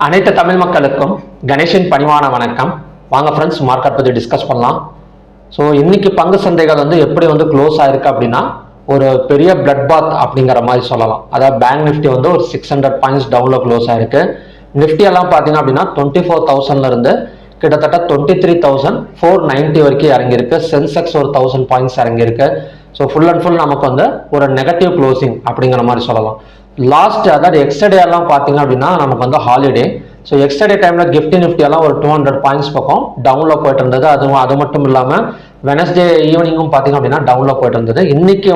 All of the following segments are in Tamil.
அனைத்து தமிழ் மக்களுக்கும் கணேஷின் பணிவான வணக்கம். வாங்க ஃப்ரெண்ட்ஸ், மார்க்கெட் பற்றி டிஸ்கஸ் பண்ணலாம். ஸோ இன்னைக்கு பங்கு சந்தைகள் எப்படி க்ளோஸ் ஆயிருக்கு அப்படின்னா ஒரு பெரிய பிளட் பாத் அப்படிங்கிற மாதிரி சொல்லலாம். அதாவது பேங்க் நிஃப்டி ஒரு 600 பாயிண்ட்ஸ் டவுனில் க்ளோஸ் ஆயிருக்கு. நிஃப்டி எல்லாம் பார்த்தீங்க அப்படின்னா 24,000 இருந்து கிட்டத்தட்ட 23,490 வரைக்கும் இறங்கியிருக்கு. சென்செக்ஸ் ஒரு 1000 பாயிண்ட்ஸ் இறங்கியிருக்கு. ஸோ ஃபுல் அண்ட் ஃபுல் நமக்கு ஒரு நெகட்டிவ் க்ளோசிங் அப்படிங்கிற மாதிரி சொல்லலாம். லாஸ்ட் அதாவது எக்ஸ்டர்டே எல்லாம் பார்த்தீங்க அப்படின்னா நமக்கு ஹாலிடே. ஸோ எக்ஸ்டர்டே டைமில் கிஃப்டி நிஃப்டி எல்லாம் ஒரு 200 பாயிண்ட்ஸ் பக்கம் டவுனில் போயிட்டு இருந்தது. அது மட்டும் இல்லாமல் வெனஸ்டே ஈவினிங்கும் பார்த்தீங்க அப்படின்னா டவுனில் போயிட்டு இருந்தது. இன்னைக்கு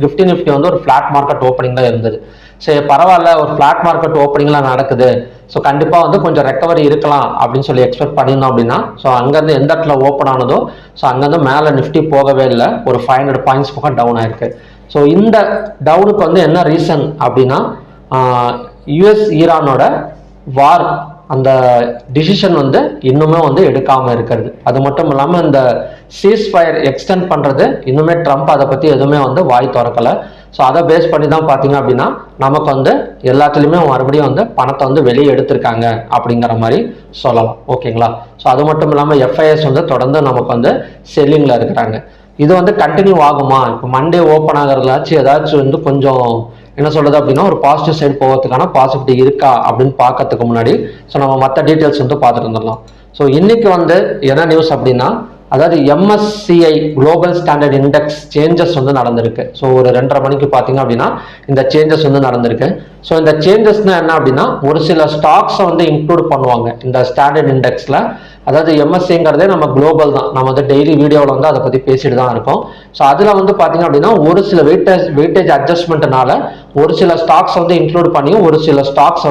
கிஃப்டி நிஃப்டி ஒரு ஃபிளாட் மார்க்கெட் ஓப்பனிங் தான் இருந்தது. சரி பரவாயில்ல, ஒரு ஃபிளாட் மார்க்கெட் ஓப்பனிங்லாம் நடக்குது, ஸோ கண்டிப்பாக கொஞ்சம் ரெக்கவரி இருக்கலாம் அப்படின்னு சொல்லி எக்ஸ்பெக்ட் பண்ணியிருந்தோம் அப்படின்னா, ஸோ அங்கேருந்து எந்த இடத்துல ஓப்பன் ஆனதோ ஸோ அங்கேருந்து மேலே நிஃப்டி போகவே இல்லை, ஒரு 500 பாயிண்ட்ஸ் பக்கம் டவுன் ஆயிருக்கு. ஸோ இந்த டவுனுக்கு என்ன ரீசன் அப்படின்னா யுஎஸ் ஈரானோட வார் அந்த டிசிஷன் இன்னுமே எடுக்காமல் இருக்கிறது. அது மட்டும் இல்லாமல் இந்த சீஸ் ஃபயர் எக்ஸ்டெண்ட் பண்ணுறது இன்னுமே ட்ரம்ப் அதை பற்றி எதுவுமே வாய் திறக்கலை. ஸோ அதை பேஸ் பண்ணி தான் பார்த்தீங்க அப்படின்னா நமக்கு எல்லாத்துலேயுமே மறுபடியும் பணத்தை வெளியே எடுத்திருக்காங்க அப்படிங்கிற மாதிரி சொல்லலாம். ஓகேங்களா? ஸோ அது மட்டும் இல்லாமல் எஃப்ஐஎஸ் தொடர்ந்து நமக்கு செல்லிங்கில் இருக்கிறாங்க. இது கண்டினியூ ஆகுமா? இப்போ மண்டே ஓப்பன் ஆகிறதுலாச்சும் ஏதாச்சும் கொஞ்சம் என்ன சொல்றது அப்படின்னா ஒரு பாசிட்டிவ் சைடு போகிறதுக்கான பாசிபிலிட்டி இருக்கா அப்படின்னு பார்க்கறதுக்கு முன்னாடி ஸோ நம்ம மற்ற டீட்டெயில்ஸ் பார்த்துட்டு வந்துடலாம். ஸோ இன்னைக்கு என்ன நியூஸ் அப்படின்னா, அதாவது MSCI global standard index changes நடந்திருக்கு. ஸோ ஒரு 2:30 மணிக்கு பார்த்தீங்க அப்படின்னா இந்த சேஞ்சஸ் நடந்திருக்கு. ஸோ இந்த சேஞ்சஸ்னா என்ன அப்படின்னா, ஒரு சில ஸ்டாக்ஸை இன்க்ளூட் பண்ணுவாங்க இந்த ஸ்டாண்டர்ட் இண்டெக்ஸில். அதாவது MSCIங்கிறதே நம்ம குளோபல் தான், நம்ம டெய்லி வீடியோவில் அதை பற்றி பேசிட்டு தான் இருக்கோம். ஸோ அதில் பார்த்தீங்க அப்படின்னா ஒரு சில வெயிட்டேஜ் அட்ஜஸ்ட்மெண்ட்னால ஒரு சில ஸ்டாக்ஸ் இன்க்ளூட் பண்ணியும் ஒரு சில ஸ்டாக்ஸ்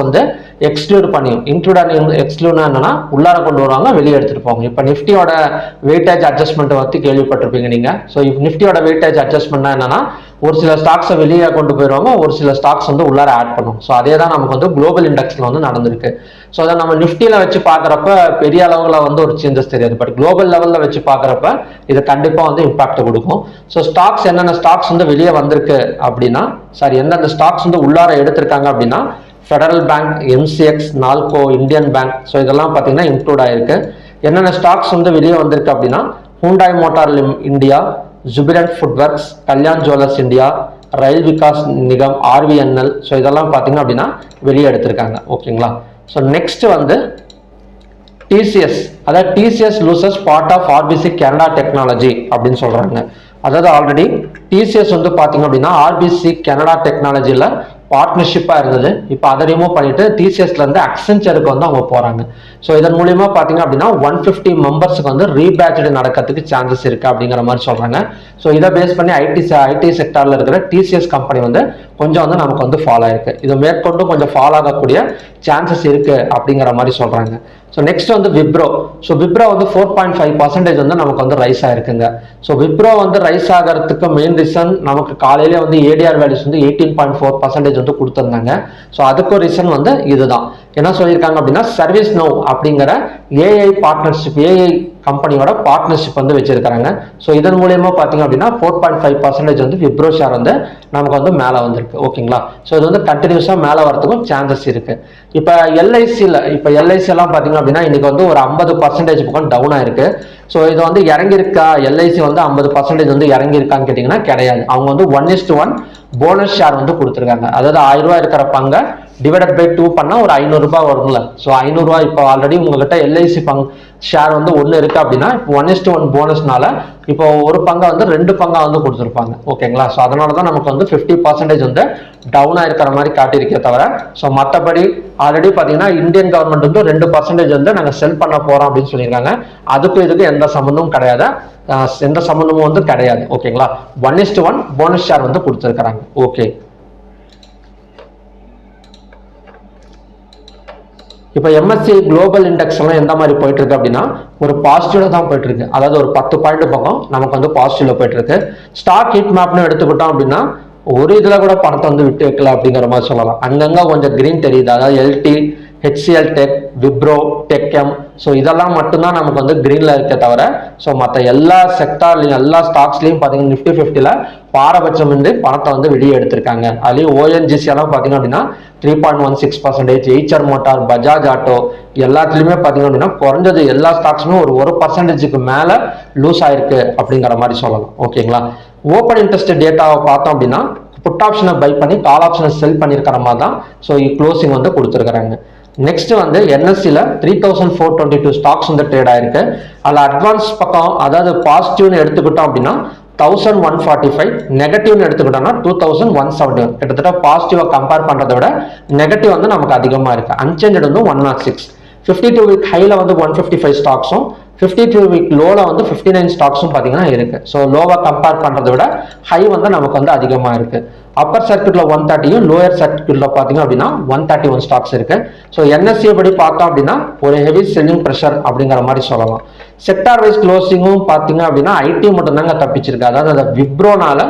எக்ஸ்க்ளூட் பண்ணியும். இன்க்ளூட் அண்ட் எக்ஸ்க்ளூட்னா என்னன்னா உள்ளார கொண்டு வருவாங்க, வெளியே எடுத்துட்டு போவாங்க. இப்போ நிஃப்டியோட வெயிட்டேஜ் அட்ஜஸ்ட்மெண்ட் பற்றி கேள்விப்பட்டிருப்பீங்க நீங்க. ஸோ நிஃப்டியோட வெயிட்டேஜ் அட்ஜஸ்ட்மெண்ட்னா என்னன்னா ஒரு சில ஸ்டாக்ஸை வெளியே கொண்டு போயிடுவாங்க, ஒரு சில ஸ்டாக்ஸ் உள்ளார ஆட் பண்ணும். ஸோ அதே தான் நமக்கு குளோபல் இண்டெக்ஸ்ல நடந்திருக்கு. ஸோ அதை நம்ம நிஃப்டியில வச்சு பார்க்குறப்ப பெரிய அளவில் ஒரு சேஞ்சஸ் தெரியாது, பட் குளோபல் லெவலில் வச்சு பார்க்குறப்ப இது கண்டிப்பாக இம்பாக்ட் கொடுக்கும். ஸோ ஸ்டாக்ஸ் என்னென்ன ஸ்டாக்ஸ் வெளியே வந்திருக்கு அப்படின்னா, சாரி எந்தெந்த ஸ்டாக்ஸ் உள்ளார எடுத்திருக்காங்க அப்படின்னா, Federal Bank, MCX, NALCO, Indian Bank, so இதெல்லாம் பார்த்தீங்கன்னா இன்க்ளூட் ஆயிருக்கு. என்னென்ன ஸ்டாக்ஸ் வெளியே வந்திருக்கு அப்படின்னா, Hyundai Motor India, Jubilant FoodWorks, Kalyan Jewellers India, Rail Vikas Nigam, RVNL, so இதெல்லாம் பார்த்தீங்க அப்படின்னா வெளியே எடுத்திருக்காங்க. ஓகேங்களா? ஸோ நெக்ஸ்ட் TCS, அதாவது TCS loses part of RBC Canada technology அப்படின்னு சொல்றாங்க. அதாவது ஆல்ரெடி TCS பார்த்தீங்க அப்படின்னா RBC கனடா டெக்னாலஜியில் பார்ட்னர்ஷிப்பாக இருந்தது. இப்போ அதை ரிமூவ் பண்ணிட்டு TCSல இருந்து அக்சென்ச்சருக்கு அவங்க போறாங்க. ஸோ இதன் மூலியமா பார்த்தீங்க அப்படின்னா 150 மெம்பர்ஸுக்கு ரீபேட்ச் நடக்கிறதுக்கு சான்சஸ் இருக்கு அப்படிங்கிற மாதிரி சொல்றாங்க. ஸோ இதை பேஸ் பண்ணி ஐடி செக்டார்ல இருக்கிற TCS கம்பெனி கொஞ்சம் நமக்கு ஃபாலோ ஆயிருக்கு. இது மேற்கொண்டு கொஞ்சம் ஃபாலோ ஆகக்கூடிய சான்சஸ் இருக்கு அப்படிங்கிற மாதிரி சொல்றாங்க. So next Wipro. So Wipro 4.5% நமக்கு ரைஸ் ஆயிருக்குங்க. ஸோ விப்ரோ ரைஸ் ஆகிறதுக்கு மெயின் ரீசன் நமக்கு காலையிலே ADR வேல்யூஸ் 18.4% கொடுத்துருந்தாங்க. ஸோ அதுக்கும் ரீசன் இதுதான். என்ன சொல்லியிருக்காங்க அப்படின்னா, சர்வீஸ் நவ் அப்படிங்கிற AI பார்ட்னர்ஷிப், AI கம்பெனியோட பார்ட்னர்ஷிப் வச்சிருக்காங்க. ஸோ இதன் மூலியமா பார்த்தீங்க அப்படின்னா 4.5% விப்ரோ ஷேர் நமக்கு மேலே வந்திருக்கு. ஓகேங்களா? ஸோ இது கண்டினியூஸாக மேலே வரதுக்கும் சான்சஸ் இருக்கு. இப்போ LIC எல்லாம் பார்த்தீங்க அப்படின்னா இன்னைக்கு ஒரு 50% பக்கம் டவுன் ஆயிருக்கு. ஸோ இது இறங்கியிருக்கா, LIC 50% இறங்கியிருக்கான்னு கேட்டிங்கன்னா கிடையாது. அவங்க 1:1 போனஸ் ஷேர் கொடுத்துருக்காங்க. அதாவது 1000 ரூபாய் இருக்கிற பங்கை டிவைடட் பை 2 பண்ணா ஒரு 500 ரூபாய் வரும்ல. ஸோ 500 ரூபாய் இப்போ ஆல்ரெடி உங்ககிட்ட LIC ஷேர் 1 இருக்கு அப்படின்னா இப்போ 1:1 போனஸ்னால இப்போ ஒரு பங்கை 2 பங்கா கொடுத்துருப்பாங்க. ஓகேங்களா? ஸோ அதனால தான் நமக்கு 50% டவுன் ஆயிருக்கிற மாதிரி காட்டியிருக்கே தவிர, ஸோ மற்றபடி ஆல்ரெடி பார்த்தீங்கன்னா இந்தியன் கவர்மெண்ட் 2% நாங்கள் செல் பண்ண போறோம் அப்படின்னு சொல்லியிருக்காங்க. அதுக்கும் இதுக்கு எந்த சம்மந்தமும் கிடையாது, எந்த சம்மந்தமும் கிடையாது. ஓகேங்களா? 1:1 போனஸ் ஷேர் கொடுத்துருக்காங்க. ஓகே, இப்போ MSCI குளோபல் இண்டெக்ஸ் எல்லாம் எந்த மாதிரி போயிட்டு இருக்கு அப்படின்னா ஒரு பாசிட்டிவ்ல தான் போயிட்டு இருக்கு. அதாவது ஒரு 10 பாயிண்ட் பக்கம் நமக்கு பாசிட்டிவ்ல போயிட்டு இருக்கு. ஸ்டாக் ஹீட் மேப்னு எடுத்துக்கிட்டோம் அப்படின்னா ஒரு இதுல கூட பணத்தை விட்டு வைக்கல அப்படிங்கிற மாதிரி சொல்லலாம். அங்கங்க கொஞ்சம் கிரீன் தெரியுது. அதாவது LT, HCL Tech, Wipro, TechM, so இதெல்லாம் மட்டும்தான் நமக்கு கிரீன்ல இருக்க தவிர, ஸோ மற்ற எல்லா செக்டார்லையும் எல்லா ஸ்டாக்ஸ்லையும் பார்த்தீங்கன்னா Nifty 50ல பாரபட்சம் வந்து பணத்தை வந்து வெளியே எடுத்திருக்காங்க. அதுலேயும் ஓஎன்ஜிசி எல்லாம் பார்த்தீங்க அப்படின்னா 3.16%, எய்ச்சர் மோட்டார், பஜாஜ் ஆட்டோ எல்லாத்துலேயுமே பார்த்தீங்க அப்படின்னா குறைஞ்சது எல்லா ஸ்டாக்ஸுமே ஒரு 1% மேலே லூஸ் ஆயிருக்கு அப்படிங்கிற மாதிரி சொல்லலாம். ஓகேங்களா. ஓப்பன் இன்ட்ரெஸ்ட் டேட்டாவை பார்த்தோம் அப்படின்னா புட் ஆப்ஷனை பை பண்ணி கால் ஆப்ஷனை செல் பண்ணியிருக்கிற மாதிரி தான் ஸோ க்ளோசிங் வந்து கொடுத்துருக்குறாங்க. நெக்ஸ்ட் வந்து என்எஸ்சியில் 3422 ஸ்டாக்ஸ் வந்து ட்ரேட் ஆயிருக்கு. அதில் அட்வான்ஸ் பக்கம் அதாவது பாசிட்டிவ்னு எடுத்துக்கிட்டோம் அப்படின்னா 1145, நெகட்டிவ்னு எடுத்துக்கிட்டோம்னா 2171. கிட்டத்தட்ட பாசிட்டிவை கம்பேர் பண்ணுறதை விட நெகட்டிவ் வந்து நமக்கு அதிகமாக இருக்கு. அன்சேஞ்சு வந்து 106. 52 வீக் ஹையில் வந்து 155 ஸ்டாக்ஸும் 52 வீக் லோவில் வந்து 59 ஸ்டாக்ஸும் பார்த்தீங்கன்னா இருக்கு. ஸோ லோவை கம்பேர் பண்ணுறதை விட ஹை வந்து நமக்கு வந்து அதிகமாக இருக்கு. அப்பர் சர்க்கியூட்ல 130யும் லோயர் சர்க்கியூட்ல பார்த்தீங்க அப்படின்னா 131 ஸ்டாக்ஸ் இருக்கு. ஸோ என்எஸ்சி படி பார்த்தோம் அப்படின்னா ஒரு ஹெவி செல்லிங் ப்ரெஷர் அப்படிங்கிற மாதிரி சொல்லலாம். செக்டார் வைஸ் க்ளோசிங்கும் பார்த்தீங்க அப்படின்னா ஐடி மட்டும் தாங்க தப்பிச்சிருக்கு. அதாவது அந்த விப்ரோனால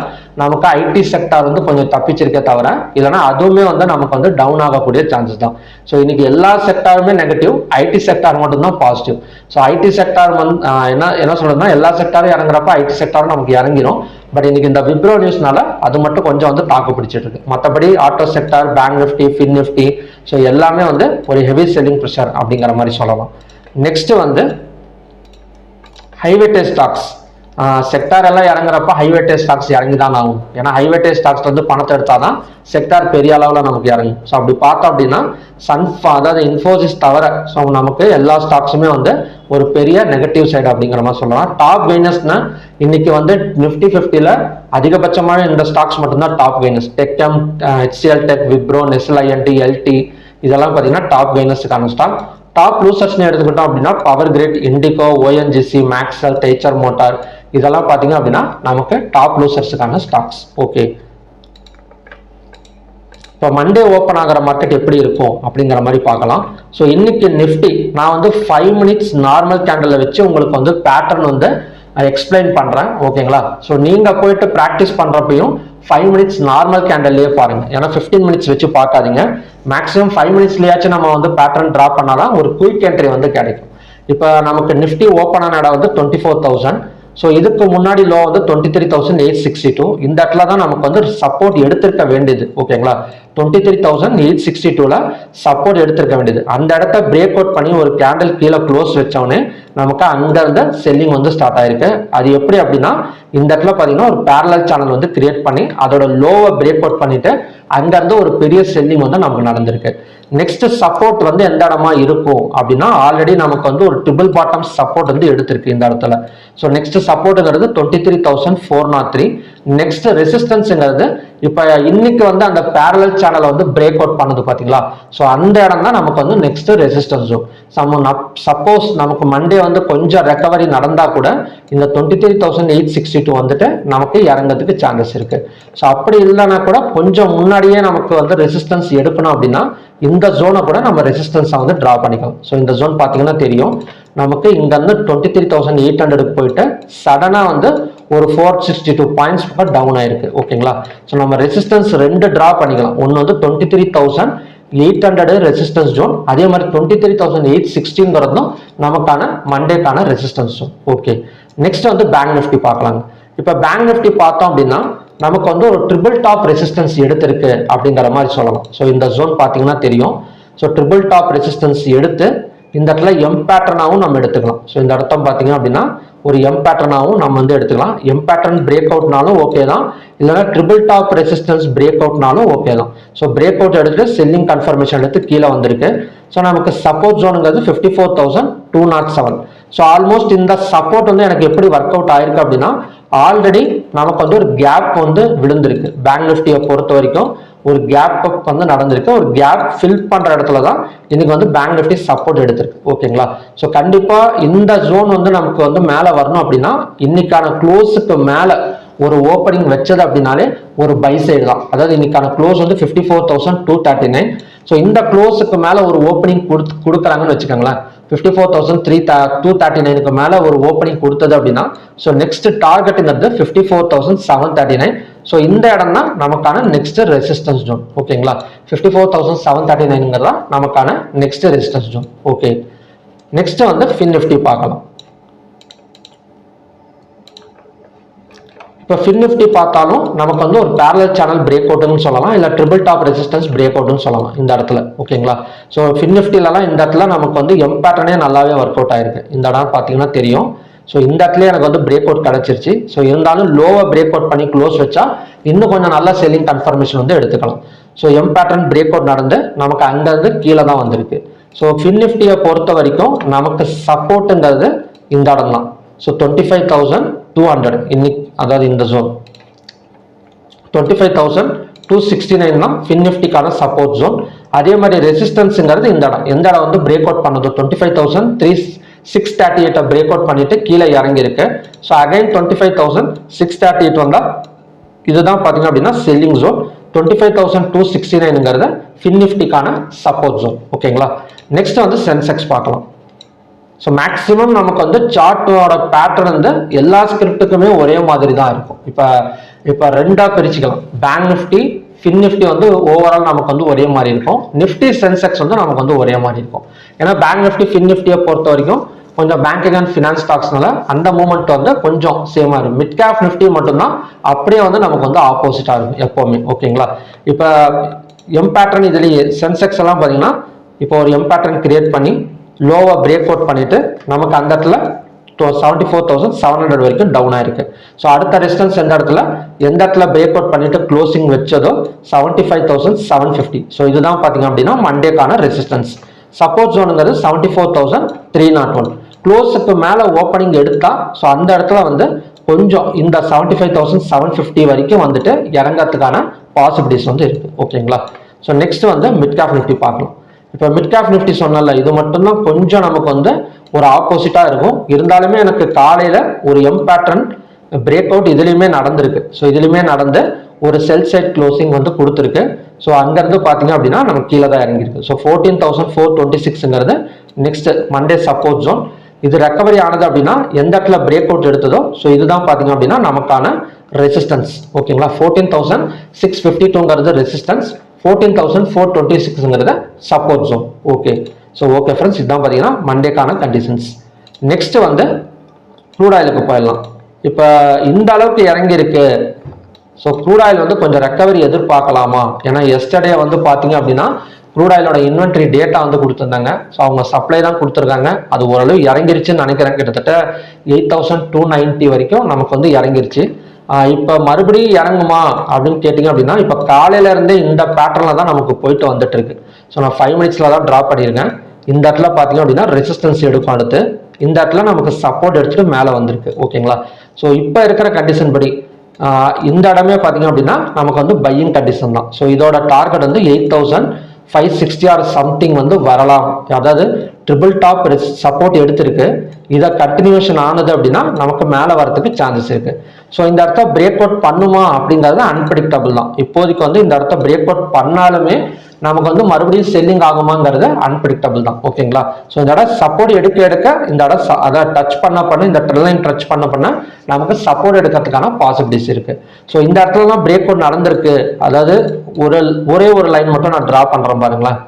நமக்கு ஐடி செக்டார் வந்து கொஞ்சம் தப்பிச்சிருக்கே தவிர இல்லைன்னா அதுவுமே வந்து நமக்கு வந்து டவுன் ஆகக்கூடிய சான்சஸ் தான். ஸோ இன்னைக்கு எல்லா செக்டாருமே நெகட்டிவ், ஐடி செக்டார் மட்டும்தான் பாசிட்டிவ். ஸோ ஐடி செக்டார் வந்து என்ன சொல்றதுன்னா எல்லா செக்டாரும் இறங்குறப்ப ஐடி செக்டாரும் நமக்கு இறங்கிடும். பட் இன்னைக்கு இந்த விப்ரோ நியூஸ்னால அது மட்டும் கொஞ்சம் வந்து தாக்கு பிடிச்சிட்டு இருக்கு. மற்றபடி auto sector, bank Nifty, fin Nifty so எல்லாமே வந்து ஒரு ஹெவி செல்லிங் ப்ரெஷர் அப்படிங்கிற மாதிரி சொல்லலாம். நெக்ஸ்ட் வந்து ஹைவேட்டேஜ் ஸ்டாக்ஸ். செக்டார் எல்லாம் இறங்குறப்ப ஹைவேட்டேஜ் ஸ்டாக்ஸ் இறங்கி தான் ஆகும். ஏன்னா ஹைவேட்டேஜ் ஸ்டாக்ஸ் வந்து பணத்தை எடுத்தாதான் செக்டார் பெரிய அளவில் நமக்கு இறங்கும். ஸோ அப்படி பார்த்தோம் அப்படின்னா அதாவது இன்ஃபோசிஸ் தவிர ஸோ நமக்கு எல்லா ஸ்டாக்ஸுமே வந்து ஒரு பெரிய நெகட்டிவ் சைடு அப்படிங்கிற மாதிரி சொல்லலாம். டாப் கெய்னர்ஸ்னா இன்னைக்கு வந்து நிஃப்டி 50ல அதிகபட்சமான இந்த ஸ்டாக்ஸ் மட்டும்தான் top gainers. TechM, HCL Tech, Wipro, Nestle IND, LT இதெல்லாம் பார்த்தீங்கன்னா டாப் கெய்னர்ஸுக்கான ஸ்டாக். டாப் லூசர்ஸ்னு எடுத்துக்கிட்டோம் அப்படின்னா Power Grid, IndiGo, ONGC, Maxell, Eicher Motor இதெல்லாம் பார்த்தீங்க அப்படின்னா நமக்கு டாப் லூசர்ஸுக்கான ஸ்டாக்ஸ். ஓகே, இப்போ மண்டே ஓப்பன் ஆகிற மார்க்கெட் எப்படி இருக்கும் அப்படிங்கிற மாதிரி பார்க்கலாம். ஸோ இன்னைக்கு நிஃப்டி நான் வந்து 5 மினிட்ஸ் நார்மல் கேண்டலில் வச்சு உங்களுக்கு வந்து பேட்டர்ன் வந்து எக்ஸ்பிளைன் பண்ணுறேன். ஓகேங்களா. ஸோ நீங்கள் போயிட்டு ப்ராக்டிஸ் பண்ணுறப்பையும் 5 மினிட்ஸ் நார்மல் கேண்டல்லையே பாருங்க. ஏன்னா 15 மினிட்ஸ் வச்சு பார்க்காதீங்க. மேக்ஸிமம் 5 மினிட்ஸ்லயாச்சும் நம்ம வந்து பேட்டர்ன் ட்ரா பண்ணாதான் ஒரு குயிக் என்ட்ரி வந்து கிடைக்கும். இப்போ நமக்கு நிஃப்டி ஓப்பன் ஆன இடம் வந்து 24,000. ஸோ இதுக்கு முன்னாடி லோ வந்து 23,862. இந்த இடத்துல தான் நமக்கு வந்து சப்போர்ட் எடுத்திருக்க வேண்டியது. ஓகேங்களா. 23,862ல சப்போர்ட் எடுத்திருக்க வேண்டியது. அந்த இடத்த பிரேக் அவுட் பண்ணி ஒரு கேண்டில் கீழே க்ளோஸ் வச்சவொடனே நமக்கு அங்க இருந்த செல்லிங் வந்து ஸ்டார்ட் ஆயிருக்கு. அது எப்படி அப்படின்னா இந்த இடத்துல பார்த்தீங்கன்னா ஒரு பேரலல் சேனல் வந்து கிரியேட் பண்ணி அதோட லோவை பிரேக் அவுட் பண்ணிட்டு அங்க இருந்து ஒரு பெரிய செல்லிங் வந்து நமக்கு நடந்திருக்கு. நெக்ஸ்ட் சப்போர்ட் வந்து எந்த இடமா இருக்கும் அப்படின்னா ஆல்ரெடி நமக்கு வந்து ஒரு ட்ரிபிள் பாட்டம் சப்போர்ட் வந்து எடுத்திருக்கு இந்த இடத்துல. ஸோ நெக்ஸ்ட் சப்போர்ட்டுங்கிறது 23,403. நெக்ஸ்ட் ரெசிஸ்டன்ஸ்ங்கிறது இப்போ இன்னைக்கு வந்து அந்த பேரலல் சேனலை வந்து பிரேக் அவுட் பண்ணது பார்த்தீங்களா. ஸோ அந்த இடம் தான் நமக்கு வந்து நெக்ஸ்ட் ரெசிஸ்டன்ஸ் ஜோன். சப்போஸ் நமக்கு மண்டே வந்து கொஞ்சம் ரெக்கவரி நடந்தா கூட இந்த 23,862 வந்துட்டு நமக்கு இறங்கிறதுக்கு சான்சஸ் இருக்கு. ஸோ அப்படி இல்லைன்னா கூட கொஞ்சம் முன்னாடியே நமக்கு வந்து ரெசிஸ்டன்ஸ் எடுக்கணும் அப்படின்னா இந்த ஜோனை கூட நம்ம ரெசிஸ்டன்ஸை வந்து டிரா பண்ணிக்கலாம். ஸோ இந்த ஜோன் பார்த்தீங்கன்னா தெரியும் நமக்கு இங்க இருந்து 23,800 போயிட்டு சடனா வந்து ஒரு 462 பாயிண்ட்ஸ் டவுன் ஆயிருக்கு. ஓகேங்களா. ஸோ நம்ம ரெசிஸ்டன்ஸ் ரெண்டு டிரா பண்ணிக்கலாம். ஒன்று வந்து 23,800 ரெசிஸ்டன்ஸ் ஜோன், அதே மாதிரி 23,860 நமக்கான மண்டேக்கான ரெசிஸ்டன்ஸ் ஜோன். ஓகே, நெக்ஸ்ட் வந்து பேங்க் நிஃப்டி பார்க்கலாங்க. இப்போ பேங்க் நிஃப்டி பார்த்தோம் அப்படின்னா நமக்கு வந்து ஒரு ட்ரிபிள் டாப் ரெசிஸ்டன்ஸ் எடுத்திருக்கு அப்படிங்கிற மாதிரி சொல்லலாம். ஸோ இந்த ஜோன் பார்த்தீங்கன்னா தெரியும். ஸோ ட்ரிபிள் டாப் ரெசிஸ்டன்ஸ் எடுத்து இந்த இடத்துல எம் பேட்டர்னாவும் நம்ம எடுத்துக்கலாம். ஸோ இந்த இடத்த பார்த்தீங்க அப்படின்னா ஒரு எம் பேட்டர்னாவும் நம்ம வந்து எடுத்துக்கலாம். எம் பேட்டர்ன் பிரேக் அவுட்னாலும் ஓகே தான், இல்லைன்னா ட்ரிபிள் டாப் ரெசிஸ்டன்ஸ் பிரேக் அவுட்னாலும் ஓகே தான். ஸோ பிரேக் அவுட் எடுத்துட்டு செல்லிங் கன்ஃபர்மேஷன் எடுத்து கீழே வந்திருக்கு. ஸோ நமக்கு சப்போர்ட் ஜோனுங்கிறது 54,207. ஸோ ஆல்மோஸ்ட் இந்த சப்போர்ட் வந்து எனக்கு எப்படி ஒர்க் அவுட் ஆயிருக்கு அப்படின்னா ஆல்ரெடி நமக்கு வந்து ஒரு கேப் வந்து விழுந்திருக்கு. பேங்க் நிஃப்டியை பொறுத்த வரைக்கும் ஒரு கேப் அப் வந்து நடந்திருக்கு. ஒரு கேப் ஃபில் பண்ற இடத்துல தான் இன்னைக்கு வந்து பேங்க் நிஃப்டி சப்போர்ட் எடுத்திருக்கு. ஓகேங்களா. ஸோ கண்டிப்பா இந்த ஜோன் வந்து நமக்கு வந்து மேலே வரணும் அப்படின்னா இன்னைக்கான க்ளோஸுக்கு மேலே ஒரு ஓப்பனிங் வச்சது அப்படின்னாலே ஒரு பை சைடு தான். அதாவது இன்னைக்கான க்ளோஸ் வந்து 54,239. ஸோ இந்த க்ளோஸுக்கு மேலே ஒரு ஓப்பனிங் கொடுக்குறாங்கன்னு வச்சுக்கோங்களேன். 54,239க்கு மேலே ஒரு ஓப்பனிங் கொடுத்தது அப்படின்னா ஸோ நெக்ஸ்ட் டார்கெட்டுங்கிறது 54,739. ஸோ இந்த இடம் தான் நமக்கான நெக்ஸ்ட் ரெசிஸ்டன்ஸ் ஜோன். ஓகேங்களா. 54,739 நமக்கான next resistance zone. Okay, next வந்து ஃபின் நிஃப்டி பார்க்கலாம். இப்போ ஃபின் நிஃப்டி பார்த்தாலும் நமக்கு வந்து ஒரு பேரலல் சேனல் பிரேக் அவுட்னு சொல்லலாம், இல்லை ட்ரிபிள் டாப் ரெசிஸ்டன்ஸ் பிரேக் அவுட்னு சொல்லலாம் இந்த இடத்துல. ஓகேங்களா? ஸோ ஃபின் நிஃப்டிலலாம் இந்த இடத்துல நமக்கு வந்து எம் பேட்டர்னே நல்லாவே ஒர்க் அவுட் ஆயிருக்கு. இந்த இடம் பார்த்தீங்கன்னா தெரியும். ஸோ இந்த இடத்துல எனக்கு வந்து பிரேக் அவுட் கிடைச்சிருச்சு. ஸோ இருந்தாலும் லோவை பிரேக் அவுட் பண்ணி க்ளோஸ் வச்சா இன்னும் கொஞ்சம் நல்ல செல்லிங் கன்ஃபர்மேஷன் வந்து எடுத்துக்கலாம். So M pattern break out நடந்து நமக்கு அங்கேருந்து கீழே தான் வந்திருக்கு. ஸோ ஃபின் நிஃப்டியை பொறுத்த வரைக்கும் நமக்கு சப்போர்ட்டுங்கிறது இந்த இடம் தான். ஸோ 25,200 இன்னைக்கு, அதாவது இந்த ஜோன் 25,269 தான் ஃபின் நிஃப்டிக்கான சப்போர்ட் ஜோன். அதே மாதிரி ரெசிஸ்டன்ஸுங்கிறது இந்த இடம். எந்த இடம் வந்து பிரேக் அவுட் பண்ணது 25,638 பிரேக் அவுட் பண்ணிட்டு கீழே இறங்கி இருக்கு. ஸோ அகைன் 25,638 வந்தா இதுதான் பார்த்தீங்க அப்படின்னா செல்லிங் ஜோன். 25,269ங்கிறது ஃபின் நிஃப்டிக்கான சப்போர்ட் ஜோன். ஓகேங்களா? நெக்ஸ்ட் வந்து சென்செக்ஸ் பார்க்கலாம். ஸோ மேக்ஸிமம் நமக்கு வந்து சார்ட்டோட பேட்டர்ன் வந்து எல்லா ஸ்கிரிப்டுக்குமே ஒரே மாதிரி தான் இருக்கும். இப்போ ரெண்டாக பிரிச்சுக்கலாம். பேங்க் நிஃப்டி, ஃபின் நிஃப்டி வந்து ஓவரால் நமக்கு வந்து ஒரே மாதிரி இருக்கும். நிஃப்டி சென்செக்ஸ் வந்து நமக்கு வந்து ஒரே மாதிரி இருக்கும். ஏன்னா பேங்க் நிஃப்டி ஃபின் நிஃப்டியை பொறுத்த வரைக்கும் கொஞ்சம் பேங்கிங் அண்ட் ஃபினான்ஸ் ஸ்டாக்ஸ்னால அந்த மூவ்மெண்ட் வந்து கொஞ்சம் சேமாக இருக்கும். மிட் கேப் நிஃப்டி மட்டும்தான் அப்படியே வந்து நமக்கு வந்து ஆப்போசிட்டாக இருக்கும் எப்போவுமே. ஓகேங்களா? இப்போ எம் பேட்டர்ன் இதுலேயே சென்செக்ஸ் எல்லாம் பார்த்தீங்கன்னா இப்போ ஒரு எம் பேட்டர்ன் கிரியேட் பண்ணி லோவை பிரேக் அவுட் பண்ணிட்டு நமக்கு அந்த இடத்துல 74,700 வரைக்கும் டவுன் ஆயிருக்கு. ஸோ அடுத்த ரெசிஸ்டன்ஸ் எந்த இடத்துல பிரேக் அவுட் பண்ணிட்டு க்ளோசிங் வச்சதோ 75,750. ஸோ இதுதான் பார்த்தீங்க அப்படின்னா மண்டேக்கான ரெசிஸ்டன்ஸ். சப்போர்ட் ஜோனுங்கிறது 74,301. க்ளோஸுக்கு மேலே ஓப்பனிங் எடுத்தா ஸோ அந்த இடத்துல வந்து கொஞ்சம் இந்த 75,750 வரைக்கும் வந்துட்டு இறங்கிறதுக்கான பாசிபிலிட்டிஸ் வந்து இருக்கு. ஓகேங்களா? ஸோ நெக்ஸ்ட் வந்து மிட் கேப் நிஃப்டி பார்க்கலாம். இப்போ மிட் கேப் நிஃப்டி சொன்னல, இது மட்டும்தான் கொஞ்சம் நமக்கு வந்து ஒரு ஆப்போசிட்டா இருக்கும். இருந்தாலுமே எனக்கு காலையில ஒரு எம் பேட்டர்ன் பிரேக் அவுட் இதுலையுமே நடந்திருக்கு. ஸோ இதுலையுமே நடந்து ஒரு செல் சைட் க்ளோசிங் வந்து கொடுத்துருக்கு. ஸோ அங்கேருந்து பார்த்தீங்க அப்படின்னா நமக்கு கீழே தான் இறங்கியிருக்கு. ஸோ 14,426ங்கிறது நெக்ஸ்ட் மண்டே சப்போர்ட் ஜோன். இது ரெக்கவரி ஆனது அப்படின்னா எந்த இடத்துல பிரேக் அவுட் எடுத்ததோ ஸோ இதுதான் பார்த்தீங்க அப்படின்னா நமக்கான ரெசிஸ்டன்ஸ். ஓகேங்களா? 14,652ங்கிறது ரெசிஸ்டன்ஸ், 14,426ங்கிறது support zone. Okay. So okay friends, இதுதான் பார்த்தீங்கன்னா மண்டேக்கான கண்டிஷன்ஸ். நெக்ஸ்ட் வந்து க்ரூட் ஆயிலுக்கு போயிடலாம். இப்போ இந்த அளவுக்கு இறங்கியிருக்கு. ஸோ க்ரூட் ஆயில் வந்து கொஞ்சம் ரெக்கவரி எதிர்பார்க்கலாமா? ஏன்னா எஸ்டர்டே வந்து பார்த்தீங்க அப்படின்னா க்ரூட் ஆயிலோட இன்வென்ட்ரி டேட்டா வந்து கொடுத்துருந்தாங்க. ஸோ அவங்க சப்ளை தான் கொடுத்துருக்காங்க. அது ஓரளவு இறங்கிருச்சுன்னு நினைக்கிறேன். கிட்டத்தட்ட 8,290 வரைக்கும் நமக்கு வந்து இறங்கிருச்சு. இப்போ மறுபடியும் இறங்குமா அப்படின்னு கேட்டிங்க அப்படின்னா இப்போ காலையில இருந்தே இந்த பேட்டர்ல தான் நமக்கு போயிட்டு வந்துட்டு இருக்கு. ஸோ நான் 5 மினிட்ஸ்ல தான் ட்ராப் பண்ணியிருக்கேன். இந்த இடத்துல பார்த்தீங்க அப்படின்னா ரெசிஸ்டன்ஸ் எடுக்கும். அடுத்து இந்த இடத்துல நமக்கு சப்போர்ட் எடுத்துட்டு மேலே வந்திருக்கு. ஓகேங்களா? ஸோ இப்போ இருக்கிற கண்டிஷன் படி இந்த இடமே பார்த்தீங்க அப்படின்னா நமக்கு வந்து பையிங் கண்டிஷன் தான். ஸோ இதோட டார்கெட் வந்து 8,560 ஆர் சம்திங் வந்து வரலாம். அதாவது ட்ரிபிள் டாப் சப்போர்ட் எடுத்திருக்கு. இதை கண்டினியூஷன் ஆனது அப்படின்னா நமக்கு மேலே வரதுக்கு சான்சஸ் இருக்கு. ஸோ இந்த இடத்த பிரேக் அவுட் பண்ணுமா அப்படிங்கிறது அன்பிரிடிக்டபிள் தான். இப்போதைக்கு வந்து இந்த இடத்த பிரேக் அவுட் பண்ணாலுமே நமக்கு வந்து மறுபடியும் செல்லிங் ஆகுமாங்கிறது அன்பிரிடிக்டபிள் தான். ஓகேங்களா? ஸோ இந்த இடம் சப்போர்ட் எடுக்க இந்த இடம் அதை டச் பண்ண இந்த ட்ரெண்ட் டச் பண்ண நமக்கு சப்போர்ட் எடுக்கிறதுக்கான பாசிபிலிட்டிஸ் இருக்கு. ஸோ இந்த இடத்துல தான் பிரேக் அவுட் நடந்திருக்கு. அதாவது ஒரே ஒரு லைன் மட்டும் நான் டிரா பண்றேன் பாருங்களேன்.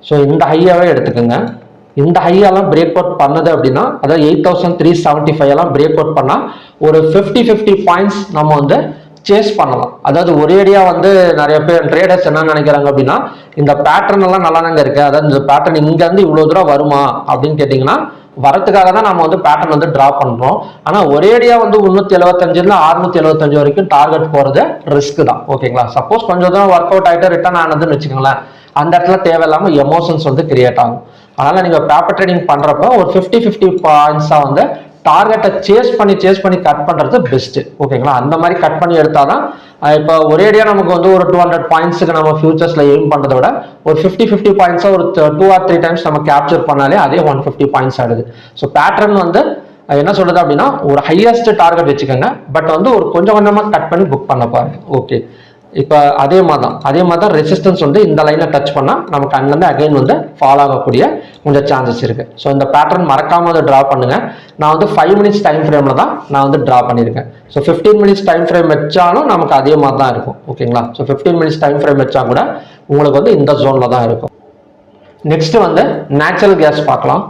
ஸோ இந்த ஹையாவே எடுத்துக்கோங்க. இந்த ஹையெல்லாம் பிரேக் அவுட் பண்ணது அப்படின்னா அதாவது 8,375 எல்லாம் பிரேக் அவுட் பண்ணா ஒரு 50 பாயிண்ட்ஸ் நம்ம வந்து சேஸ் பண்ணலாம். அதாவது ஒரேடியா வந்து நிறைய பேர் ட்ரேடர்ஸ் என்ன நினைக்கிறாங்க அப்படின்னா இந்த பேட்டர்ன் எல்லாம் நல்லா தாங்க இருக்கு, அதாவது இந்த பேட்டர்ன் இங்க இருந்து இவ்வளவு தூரம் வருமா அப்படின்னு கேட்டீங்கன்னா வரத்துக்காக தான் நம்ம வந்து பேட்டர்ன் வந்து டிரா பண்றோம். ஆனா ஒரேடியா வந்து 375 675 வரைக்கும் டார்கெட் போறது ரிஸ்க் தான். ஓகேங்களா? சப்போஸ் கொஞ்சம் தான் ஒர்க் அவுட் ஆயிட்டு ரிட்டர்ன் ஆனதுன்னு வச்சுக்கோங்களேன், அந்த இடத்துல தேவையில்லாம எமோஷன்ஸ் வந்து கிரியேட் ஆகும். அதனால நீங்க பேப்பர் ட்ரேடிங் பண்றப்ப ஒரு 50 பாயிண்ட்ஸா வந்து டார்கெட்டை சேஸ் பண்ணி கட் பண்றது பெஸ்ட். ஓகேங்களா? அந்த மாதிரி கட் பண்ணி எடுத்தாதான் இப்போ ஒரேடியா நமக்கு வந்து ஒரு 200 பாயிண்ட்ஸுக்கு நம்ம ஃபியூச்சர்ஸ்ல எய்ம் பண்றதை விட ஒரு 50 பாயிண்ட்ஸா ஒரு 2 or 3 டைம்ஸ் நம்ம கேப்சர் பண்ணாலே அதே 150 பாயிண்ட்ஸ் ஆயிடுது. ஸோ பேட்டர்ன் வந்து என்ன சொல்றது அப்படின்னா ஒரு ஹையஸ்ட் டார்கெட் வச்சுக்கோங்க, பட் வந்து ஒரு கொஞ்சமா கட் பண்ணி புக் பண்ண பாருங்க. ஓகே. இப்போ அதே மாதிரி தான் ரெசிஸ்டன்ஸ் வந்து இந்த லைனை டச் பண்ணா நமக்கு அங்கிருந்து அகைன் வந்து ஃபால் ஆகக்கூடிய கொஞ்சம் சான்சஸ் இருக்கு. ஸோ இந்த பேட்டர்ன் மறக்காம அதை டிரா பண்ணுங்க. நான் வந்து 5 மினிட்ஸ் டைம் ஃப்ரேம்ல தான் நான் வந்து டிரா பண்ணியிருக்கேன். ஸோ 15 மினிட்ஸ் டைம் ஃப்ரேம் வச்சாலும் நமக்கு அதே மாதிரி தான் இருக்கும். ஓகேங்களா? ஸோ 15 மினிட்ஸ் டைம் ஃப்ரேம் வச்சா கூட உங்களுக்கு வந்து இந்த ஜோன்ல தான் இருக்கும். நெக்ஸ்ட் வந்து நேச்சுரல் கேஸ் பார்க்கலாம்.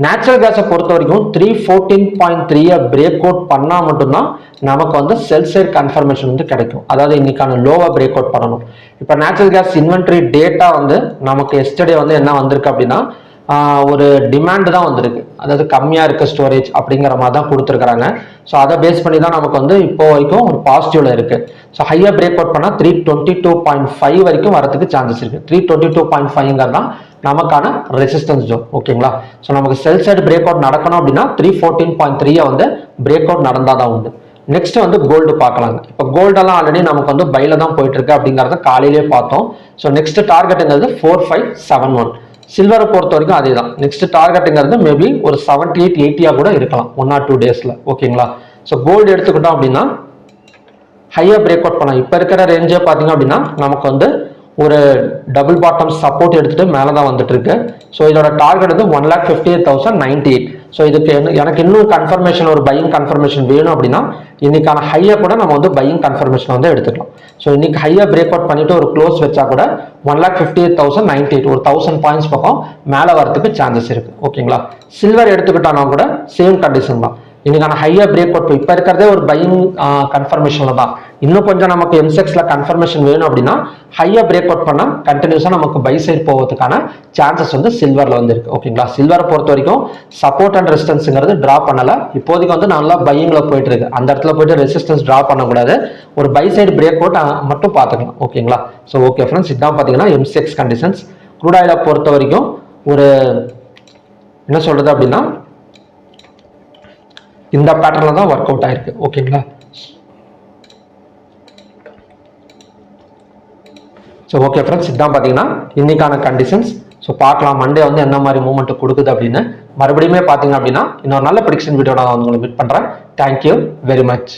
நேச்சுரல் கேஸை பொறுத்த வரைக்கும் 314.3 பிரேக் அவுட் பண்ணா மட்டும்தான் நமக்கு வந்து செல் சைட் கன்ஃபர்மேஷன் வந்து கிடைக்கும். அதாவது இன்னைக்கான லோவை பிரேக் அவுட் பண்ணணும். இப்போ நேச்சுரல் கேஸ் இன்வென்ட்ரி டேட்டா வந்து நமக்கு எஸ்டர்டே வந்து என்ன வந்திருக்கு அப்படின்னா ஒரு டிமாண்ட் தான் வந்திருக்கு. அதாவது கம்மியாக இருக்க ஸ்டோரேஜ் அப்படிங்கிற மாதிரி தான் கொடுத்துருக்குறாங்க. ஸோ அதை பேஸ் பண்ணி தான் நமக்கு வந்து இப்போ வரைக்கும் ஒரு பாசிட்டிவ்ல இருக்கு. ஸோ ஹையாக பிரேக் அவுட் பண்ணால் 322.5 வரைக்கும் வரதுக்கு சான்சஸ் இருக்கு. 322.5 தான் நமக்கான ரெசிஸ்டன்ஸ் ஜோன். ஓகேங்களா? ஸோ நமக்கு செல் சைடு பிரேக் அவுட் நடக்கணும் அப்படின்னா 314.3 வந்து பிரேக் அவுட் நடந்தால் தான் உண்டு. நெக்ஸ்ட் வந்து கோல்டு பார்க்கலாங்க. இப்போ கோல்டெல்லாம் ஆல்ரெடி நமக்கு வந்து பைல தான் போயிட்டு இருக்கு அப்படிங்கிறத காலையிலேயே பார்த்தோம். So next டார்கெட்டுங்கிறது 4571. சில்வரை பொறுத்த வரைக்கும் அதே தான். நெக்ஸ்ட் டார்கெட்டுங்கிறது மேபி ஒரு 78-80 கூட இருக்கலாம் 1 or 2 டேஸ்ல. ஓகேங்களா? ஸோ கோல்டு எடுத்துக்கிட்டோம் அப்படின்னா ஹையா பிரேக் அவுட் பண்ணலாம். இப்போ இருக்கிற ரேஞ்சே பார்த்தீங்க அப்படின்னா நமக்கு வந்து ஒரு டபுள் பாட்டம் சப்போர்ட் எடுத்துட்டு மேலே தான் வந்துட்டு இருக்கு. ஸோ இதோட டார்கெட் வந்து 1,58,098. ஸோ இதுக்கு எனக்கு இன்னும் கன்ஃபர்மேஷன் ஒரு பையிங் கன்ஃபர்மேஷன் வேணும் அப்படின்னா இன்னைக்கான ஹையை கூட நம்ம வந்து பையிங் கன்ஃபர்மேஷன் வந்து எடுத்துக்கலாம். ஸோ இன்னைக்கு ஹையா பிரேக் அவுட் பண்ணிட்டு ஒரு க்ளோஸ் வச்சா கூட 1,58,098 ஒரு 1000 பாயிண்ட்ஸ் பக்கம் மேலே வரதுக்கு சான்சஸ் இருக்கு. ஓகேங்களா? சில்வர் எடுத்துக்கிட்டோம்னா கூட சேம் கண்டிஷன் தான். இன்னைக்கான ஹையா பிரேக் அவுட் இப்போ இருக்கிறதே ஒரு பையிங் கன்ஃபர்மேஷன்ல தான். இன்னும் கொஞ்சம் நமக்கு எம்செக்ஸ்ல கன்ஃபர்மேஷன் வேணும் அப்படின்னா ஹையா பிரேக் அவுட் பண்ணா கண்டினியூஸா நமக்கு பை சைட் போவதுக்கான சான்சஸ் வந்து சில்வர்ல வந்து இருக்கு. ஓகேங்களா? சில்வரை பொறுத்த வரைக்கும் சப்போர்ட் அண்ட் ரெசிஸ்டன்ஸ்ங்கிறது டிரா பண்ணல. இப்போதைக்கு வந்து நல்லா பையிங்ல போயிட்டு இருக்கு. அந்த இடத்துல போயிட்டு ரெசிஸ்டன்ஸ் டிரா பண்ணக்கூடாது. ஒரு பை சைடு பிரேக் அவுட் மட்டும் பார்த்துக்கலாம். ஓகேங்களா? ஸோ ஓகே ஃப்ரெண்ட்ஸ், இதான் பார்த்தீங்கன்னா எம்செக்ஸ் கண்டிஷன்ஸ். க்ரூட் ஆயிலை பொறுத்த வரைக்கும் ஒரு என்ன சொல்றது அப்படின்னா இந்த பேட்டர்ல தான் ஒர்க் அவுட் ஆயிருக்கு. ஓகேங்களா? ஸோ ஓகே ஃப்ரெண்ட்ஸ், இதான் பார்த்தீங்கன்னா இன்னைக்கான கண்டிஷன்ஸ். ஸோ பார்க்கலாம் மண்டே வந்து என்ன மாதிரி மூவ்மெண்ட் கொடுக்குது அப்படின்னு. மறுபடியுமே பார்த்தீங்க அப்படின்னா இன்னொரு நல்ல ப்ரெடிக்ஷன் வீடியோ நான் உங்களை மீட் பண்ணுறேன். Thank you very much.